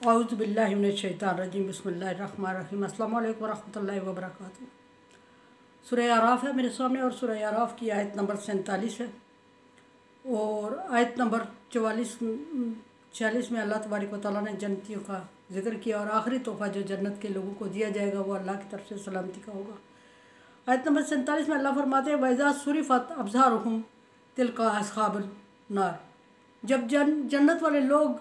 औज़ुबिल्लाहि मिनश्शैतानिर्रजीम बिस्मिल्लाहिर्रहमानिर्रहीम अस्सलामु अलैकुम वरहमतुल्लाहि वबरकातुहू। सूरह आराफ है मेरे सामने और सूरह आराफ की आयत नंबर 47 है और आयत नंबर 46 में अल्लाह तबारक व तआला ने जन्नतियों का जिक्र किया और आखिरी तोहफ़ा जो जन्नत के लोगों को दिया जाएगा वो अल्लाह की तरफ से सलामती का होगा। आयत नंबर 47 में अल्लाह फरमाते हैं वइज़ा सुरिफ़त अब्सारुहुम तिलका अस्हाबुन नार। जब जन्नत वाले लोग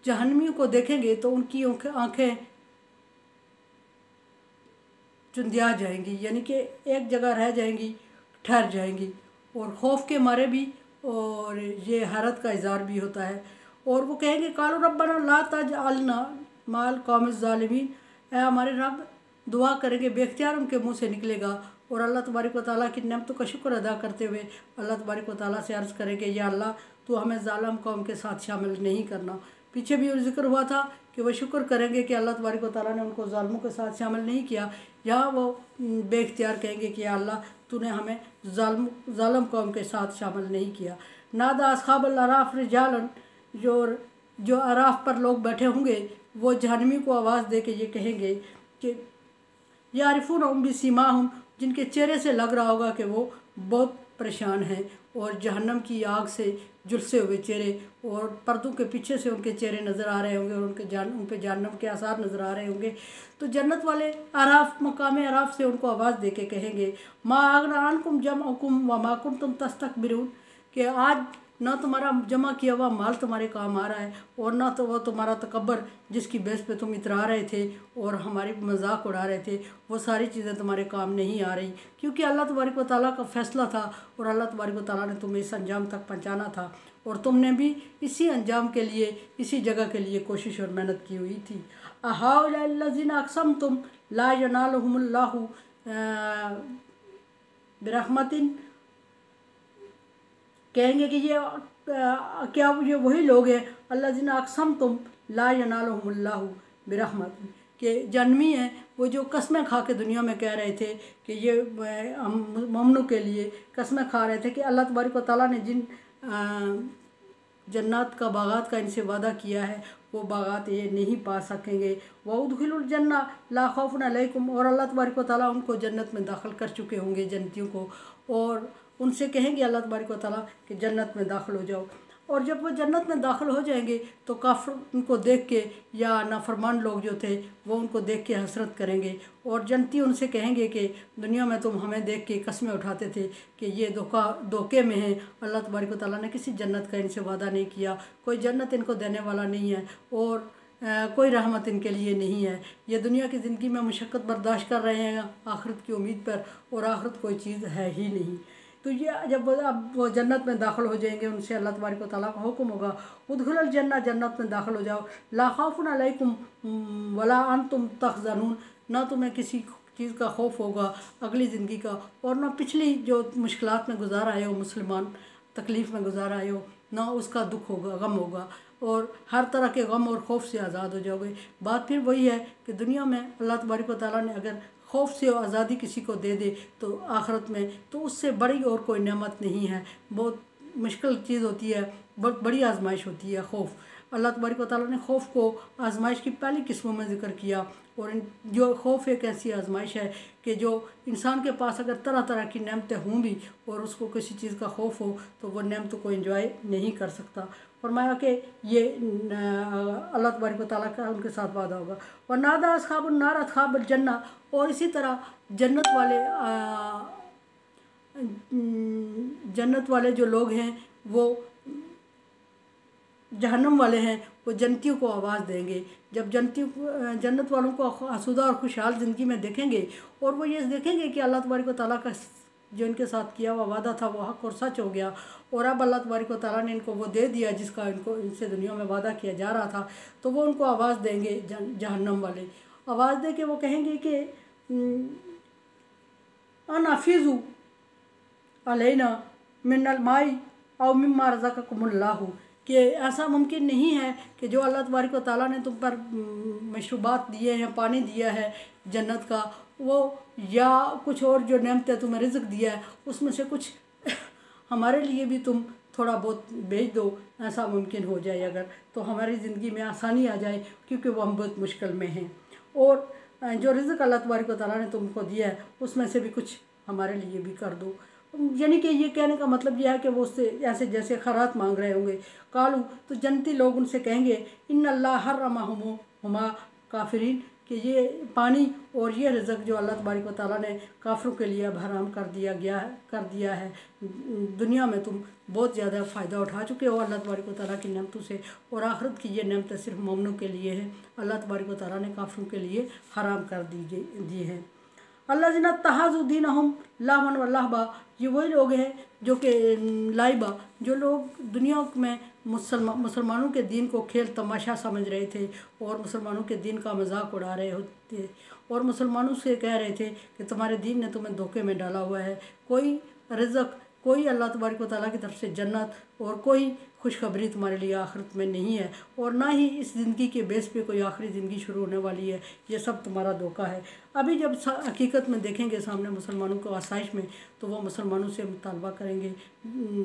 जहन्नमियों को देखेंगे तो उनकी आंखें चुंधिया जाएंगी, यानी कि एक जगह रह जाएंगी, ठहर जाएंगी और खौफ के मारे भी, और ये हैरत का इज़हार भी होता है। और वो कहेंगे कालू रब्बना ला तजअलना माल कौमिज़ ज़ालिमीन, ऐ हमारे रब, दुआ करेंगे बेख्तियार उनके मुंह से निकलेगा और अल्लाह तबारक व तआला की नेमतों का शुक्र अदा करते हुए अल्लाह तबारक व तआला से अर्ज़ करेंगे या अल्लाह तो हमें ज़ालिम कौम के साथ शामिल नहीं करना। पीछे भी जिक्र हुआ था कि वो शुक्र करेंगे कि अल्लाह तबारक व तआला ने उनको ज़ालिमों के साथ शामिल नहीं किया। यहाँ वो बेख्तियार कहेंगे कि या अल्लाह तूने हमें ज़ालिम कौम के साथ शामिल नहीं किया। नादा अस्हाबुल अराफ रिजालन, जो अराफ पर लोग बैठे होंगे वो जहन्नमी को आवाज़ दे के ये कहेंगे कि यारिफूनहुम बिसीमाहुम, जिनके चेहरे से लग रहा होगा कि वो बहुत परेशान हैं और जहन्नम की आग से झुलसे हुए चेहरे और पर्दों के पीछे से उनके चेहरे नज़र आ रहे होंगे और उन पे जहन्नम के आसार नज़र आ रहे होंगे। तो जन्नत वाले आराफ मकाम आराफ से उनको आवाज़ दे के कहेंगे मा अगना अन्कुम जमअकुम व मा कुंतुम तस्तकबिरून, कि आज ना तुम्हारा जमा किया हुआ माल तुम्हारे काम आ रहा है और ना तो वो तुम्हारा तकब्बर जिसकी बेस पे तुम इतरा रहे थे और हमारी मजाक उड़ा रहे थे, वो सारी चीज़ें तुम्हारे काम नहीं आ रही, क्योंकि अल्लाह तबारक व तआला का फ़ैसला था और अल्लाह तबारक व तआला ने तुम्हें इस अंजाम तक पहुँचाना था और तुमने भी इसी अंजाम के लिए, इसी जगह के लिए कोशिश और मेहनत की हुई थी। अहाउलज़ीना अक़समतुम ला यनालहुमुल्लाहु बिरहमतिन, कहेंगे कि ये क्या ये वही लोग हैं अल्लज़ीना अक़समतुम ला यनालहुमुल्लाहु बिरहमतिन, के जन्मी हैं वो जो कस्में खा के दुनिया में कह रहे थे कि ये हम मोमिनों के लिए कस्में खा रहे थे कि अल्लाह तबारक व तआला ने जिन जन्नत का बागात का इनसे वादा किया है वो बागात ये नहीं पा सकेंगे। वउदखिलुल जन्ना ला खौफुन अलैकुम, और अल्लाह तबारक व तआला उनको जन्नत में दाखिल कर चुके होंगे जन्नतियों को, और उनसे कहेंगे अल्लाह तबारक व तआला कि जन्नत में दाखिल हो जाओ। और जब वो जन्नत में दाखिल हो जाएंगे तो काफिर उनको देख के या नाफरमान लोग जो थे वो उनको देख के हसरत करेंगे और जन्नती उनसे कहेंगे कि दुनिया में तुम हमें देख के कस्में उठाते थे कि ये धोखे में हैं, अल्लाह तबारक व तआला ने किसी जन्नत का इनसे वादा नहीं किया, कोई जन्नत इनको देने वाला नहीं है और कोई रहमत इनके लिए नहीं है। ये दुनिया की ज़िंदगी में मुशक्क़त बर्दाश्त कर रहे हैं आखिरत की उम्मीद पर, और आखिरत कोई चीज़ है ही नहीं। तो ये जब अब वो जन्नत में दाखिल हो जाएंगे उनसे अल्लाह तबारक व तआला का हुक्म होगा उदखिलुल जन्नह, जन्नत में दाखिल हो जाओ, ला खौफुन अलैकुम वला अंतुम तहज़नून, ना तुम्हें किसी चीज़ का खौफ होगा अगली ज़िंदगी का और ना पिछली जो मुश्किलात में गुजार आए हो मुसलमान, तकलीफ़ में गुजार आए हो, ना उसका दुख होगा, गम होगा, और हर तरह के गम और खौफ से आज़ाद हो जाओगे। बात फिर वही है कि दुनिया में अल्लाह तबारक व तआला ने अगर खौफ से आज़ादी किसी को दे दे तो आखिरत में तो उससे बड़ी और कोई नेमत नहीं है। बहुत मुश्किल चीज़ होती है, बहुत बड़ी आजमाइश होती है खौफ। अल्लाह तबारक व तआला ने खौफ को आजमाइश की पहली किस्मों में ज़िक्र किया, और जो खौफ एक ऐसी आजमाइश है कि जो इंसान के पास अगर तरह तरह की नेमतें हों भी और उसको किसी चीज़ का खौफ हो तो वो नेमतों को एंजॉय नहीं कर सकता। फरमाया कि ये अल्लाह तबारक व तआला का उनके साथ वादा होगा। और नादा अस्हाबुन नार अस्हाबुल जन्ना, और इसी तरह जन्नत वाले जो लोग हैं वो जहन्नम वाले हैं वो जन्नतियों को आवाज़ देंगे। जब जन्नत वालों को आसूदा और खुशहाल ज़िंदगी में देखेंगे और वो ये देखेंगे कि अल्लाह तबारक व तआला का जो इनके साथ किया हुआ वादा था वो हक़ और सच हो गया और अब अल्लाह तबारक व तआला ने इनको वो दे दिया जिसका इनसे दुनिया में वादा किया जा रहा था, तो वो उनको आवाज़ देंगे जहन्नम वाले, आवाज़ दे के वो कहेंगे कि अनफिज़ु अलैना मिनल माई औ मिम्मा रज़क़कुमुल्लाहु, कि ऐसा मुमकिन नहीं है कि जो अल्लाह तबारक व तआला ने तुम पर मशरूबात दिए हैं, पानी दिया है जन्नत का, वो या कुछ और जो नेमतें तुम्हें रिज़्क़ दिया है उसमें से कुछ हमारे लिए भी तुम थोड़ा बहुत भेज दो, ऐसा मुमकिन हो जाए अगर, तो हमारी ज़िंदगी में आसानी आ जाए, क्योंकि वो हम बहुत मुश्किल में हैं। और जो रिज़्क़ अल्लाह तबारक व तआला ने तुमको दिया है उसमें से भी कुछ हमारे लिए भी कर दो। यानी कि ये कहने का मतलब यह है कि वो उससे ऐसे जैसे खैरात मांग रहे होंगे। कालू, तो जन्नती लोग उनसे कहेंगे इन्ना अल्लाह हर्रमहुमा काफिरीन, कि ये पानी और ये रिज़्क़ जो अल्लाह तबारक व तआला ने काफिरों के लिए अब हराम कर दिया है। दुनिया में तुम बहुत ज़्यादा फ़ायदा उठा चुके हो अल्लाह तबारक व तआला की नेमतों से, और आखिरत की ये नेमतें सिर्फ मोमिनों के लिए है। अल्लाह तबारक व तआला ने काफिरों के लिए हराम कर दी है। अल्लाह जिना तहाजुद्दीन हम लावन वल्लाहबा, ये वही लोग हैं जो कि लाइबा, जो लोग दुनिया में मुसलमानों के दीन को खेल तमाशा समझ रहे थे और मुसलमानों के दीन का मजाक उड़ा रहे होते और मुसलमानों से कह रहे थे कि तुम्हारे दीन ने तुम्हें धोखे में डाला हुआ है। कोई रिज़्क़, कोई अल्लाह तबारक व तआला की तरफ से जन्नत और कोई खुशखबरी तुम्हारे लिए आखिरत में नहीं है, और ना ही इस ज़िंदगी के बेस पे कोई आखिरी ज़िंदगी शुरू होने वाली है। ये सब तुम्हारा धोखा है। अभी जब हकीकत में देखेंगे सामने मुसलमानों को आसाइश में, तो वो मुसलमानों से मुतालबा करेंगे,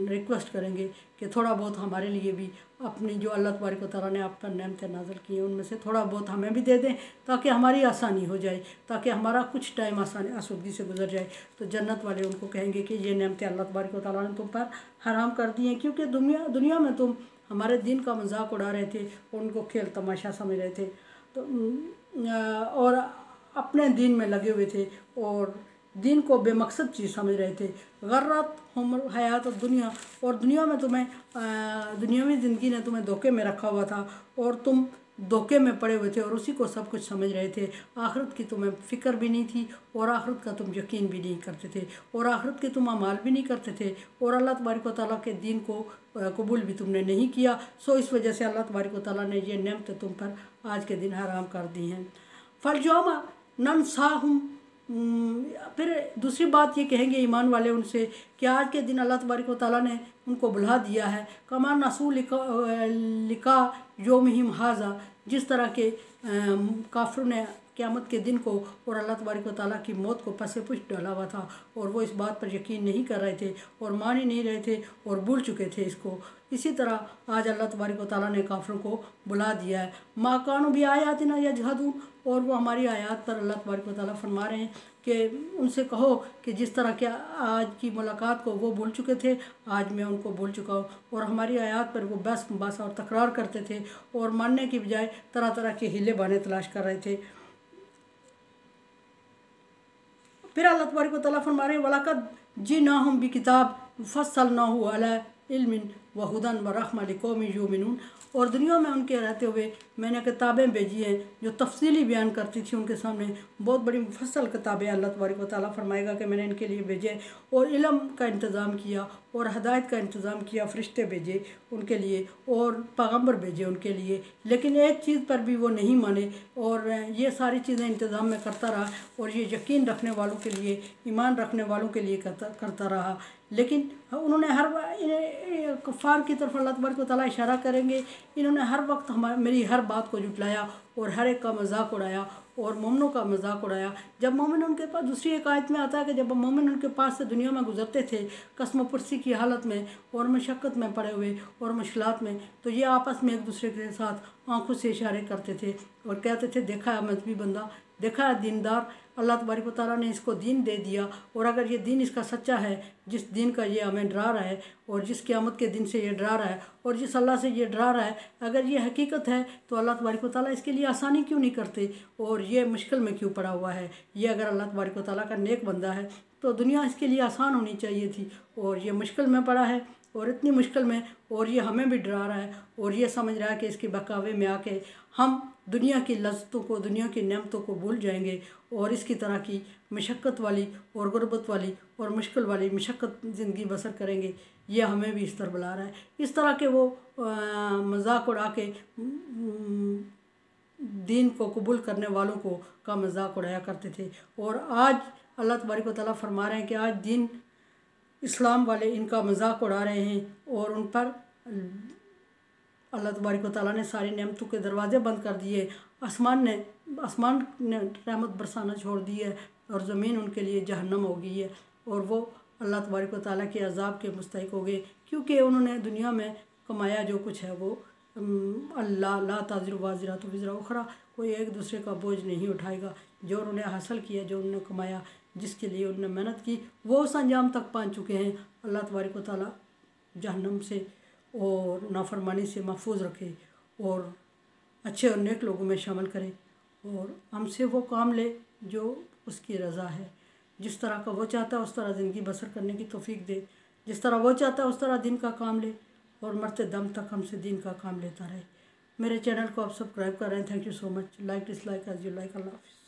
रिक्वेस्ट करेंगे कि थोड़ा बहुत हमारे लिए भी अपनी जो अल्लाह तबारक व तआला ने आप पर नेमतें नाज़िल की हैं उनमें से थोड़ा बहुत हमें भी दे दें, ताकि हमारी आसानी हो जाए, ताकि हमारा कुछ टाइम आसूदगी से गुजर जाए। तो जन्नत वाले उनको कहेंगे कि ये नेमतें अल्लाह तबारक व तआला ने तुम पर हराम कर दी हैं, क्योंकि दुनिया में तुम हमारे दीन का मजाक उड़ा रहे थे और उनको खेल तमाशा समझ रहे थे, तो और अपने दीन में लगे हुए थे और दीन को बेमकसद चीज़ समझ रहे थे। गर्रत हम हयात दुनिया, और दुनिया में तुम्हें दुनियावी ज़िंदगी ने तुम्हें धोखे में रखा हुआ था और तुम धोखे में पड़े हुए थे और उसी को सब कुछ समझ रहे थे। आखिरत की तुम्हें फ़िक्र भी नहीं थी और आखिरत का तुम यकीन भी नहीं करते थे और आखिरत के तुम अमाल भी नहीं करते थे और अल्लाह तबारक व तआला के दीन को कबूल भी तुमने नहीं किया। सो इस वजह से अल्लाह तबारक व तआला ने ये नेमतें तुम पर आज के दिन हराम कर दी हैं। फलजौमा ननसाहुम, फिर दूसरी बात ये कहेंगे ईमान वाले उनसे कि आज के दिन अल्लाह तबारक व तआला ने उनको भुला दिया है। कमा नसू लिका योमहिम हाजा, जिस तरह के काफिरों ने क़यामत के दिन को और अल्लाह तबारक व तआला की मौत को पसे पुष्ट डाला हुआ था और वो इस बात पर यकीन नहीं कर रहे थे और मान ही नहीं रहे थे और भूल चुके थे इसको। इसी तरह आज अल्लाह तबारक व तआला ने काफिरों को बुला दिया है। माकानु भी आयातिना यजहदून, और वो हमारी आयात पर अल्लाह तबारक व तआला फरमा रहे हैं कि उनसे कहो कि जिस तरह के आज की मुलाकात को वो भूल चुके थे, आज मैं उनको भूल चुका हूँ। और हमारी आयात पर वो बहस मुबासा और तकरार करते थे और मानने की बजाय तरह तरह के हीले बहाने तलाश कर रहे थे। फिर अल्लाह तबारक व तआला फरमा रहे हैं वलक़द जिनाहुम बि किताब फस्सलनाहु अला इल्मिन व हुदन व रहमा लिकौमिन युमिनून, और दुनिया में उनके रहते हुए मैंने किताबें भेजी हैं जो तफसीली बयान करती थी उनके सामने। बहुत बड़ी मुफस्सल किताबें अल्लाह तबारक व तआला फरमाएगा कि मैंने इनके लिए भेजे और इल्म का इंतज़ाम किया और हदायत का इंतज़ाम किया, फ़रिश्ते भेजे उनके लिए और पैगम्बर भेजे उनके लिए, लेकिन एक चीज़ पर भी वो नहीं माने और ये सारी चीज़ें इंतज़ाम में करता रहा और ये यकीन रखने वालों के लिए, ईमान रखने वालों के लिए करता रहा। लेकिन उन्होंने हर कुफ़ार की तरफ अल्लाह तबारक व तआला इशारा करेंगे, इन्होंने हर वक्त मेरी हर बात को जुटलाया और हर एक का मजाक उड़ाया और मोमिनों का मजाक उड़ाया। जब मोमिन उनके पास, दूसरी एक आयत में आता है कि जब मोमिन उनके पास से दुनिया में गुजरते थे कसम पुरसी की हालत में और मशक्क़त में पड़े हुए और मुश्किलात में, तो ये आपस में एक दूसरे के साथ आंखों से इशारे करते थे और कहते थे देखा है मजहबी बंदा, देखा है दीनदार, अल्लाह तबारक व तआला ने इसको दीन दे दिया और अगर ये दीन इसका सच्चा है, जिस दीन का ये हमें डरा रहा है और जिस क़यामत के दिन से ये डरा रहा है और जिस अल्लाह से ये डरा रहा है, अगर ये हकीकत है तो अल्लाह तबारक व तआला इसके लिए आसानी क्यों नहीं करते और ये मुश्किल में क्यों पड़ा हुआ है। ये अगर अल्लाह तबारक व तआला का नेक बंदा है तो दुनिया इसके लिए आसान होनी चाहिए थी और ये मुश्किल में पड़ा है और इतनी मुश्किल में, और ये हमें भी डरा रहा है और ये समझ रहा है कि इसके बहकावे में आके हम दुनिया की लज़्ज़तों को, दुनिया की नेमतों को भूल जाएंगे और इसकी तरह की मशक्क़त वाली और गुर्बत वाली और मुश्किल वाली मशक्क़त ज़िंदगी बसर करेंगे। ये हमें भी इस तरह बुला रहा है। इस तरह के वो मजाक उड़ा के दीन को कबूल करने वालों को का मजाक उड़ाया करते थे और आज अल्लाह तबारक व तआला फरमा रहे हैं कि आज दीन इस्लाम वाले इनका मजाक उड़ा रहे हैं और उन पर अल्लाह तबारक व तआला ने सारी नेमतों के दरवाज़े बंद कर दिए। आसमान ने रहमत बरसाना छोड़ दी है और ज़मीन उनके लिए जहन्नम हो गई है और वो अल्लाह तबारक व तआला के अज़ाब के मुस्तहिक़ हो गए क्योंकि उन्होंने दुनिया में कमाया जो कुछ है वो अल्लाह ला ताज़िर वाज़िरा तो विज़रा उखरा, कोई एक दूसरे का बोझ नहीं उठाएगा। जो उन्होंने हासिल किया, जो उन्होंने कमाया, जिसके लिए उन्होंने मेहनत की, वो उस अंजाम तक पहुँच चुके हैं। अल्लाह तबारक व तआला जहन्नम से और नाफरमानी से महफूज रखे और अच्छे और नेक लोगों में शामिल करे और हमसे वो काम ले जो उसकी रज़ा है। जिस तरह का वो चाहता है उस तरह ज़िंदगी बसर करने की तौफीक दे। जिस तरह वो चाहता है उस तरह दिन का काम ले और मरते दम तक हमसे दिन का काम लेता रहे। मेरे चैनल को आप सब्सक्राइब कर रहे हैं। Thank you so much. Like dislike as you like. अल्लाह हाफ़िज़।